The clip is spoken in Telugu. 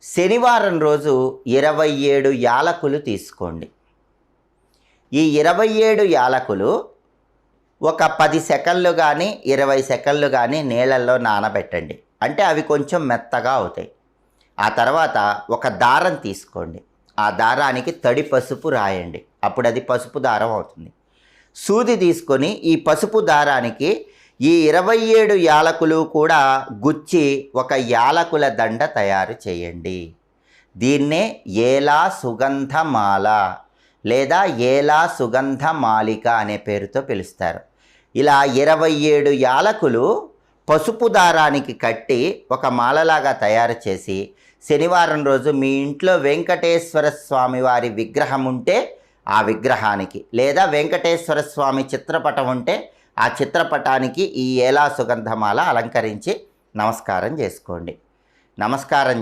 శనివారం రోజు 27 యాలకులు తీసుకోండి. ఈ 27 యాలకులు ఒక 10 సెకన్లు కానీ 20 సెకన్లు కానీ నీళ్ళల్లో నానబెట్టండి. అంటే అవి కొంచెం మెత్తగా అవుతాయి. ఆ తర్వాత ఒక దారం తీసుకోండి. ఆ దారానికి తడి పసుపు రాయండి. అప్పుడు అది పసుపు దారం అవుతుంది. సూది తీసుకొని ఈ పసుపు దారానికి ఈ 27 యాలకులు కూడా గుచ్చి ఒక యాలకుల దండ తయారు చేయండి. దీన్నే ఏలా సుగంధమాల లేదా ఏలా సుగంధమాలిక అనే పేరుతో పిలుస్తారు. ఇలా 27 యాలకులు పసుపు దారానికి కట్టి ఒక మాలలాగా తయారు చేసి శనివారం రోజు మీ ఇంట్లో వెంకటేశ్వర స్వామి వారి విగ్రహం ఉంటే ఆ విగ్రహానికి, లేదా వెంకటేశ్వర స్వామి చిత్రపటం ఉంటే ఆ చిత్రపటానికి ఈ ఏలా సుగంధమాల అలంకరించి నమస్కారం చేసుకోండి. నమస్కారం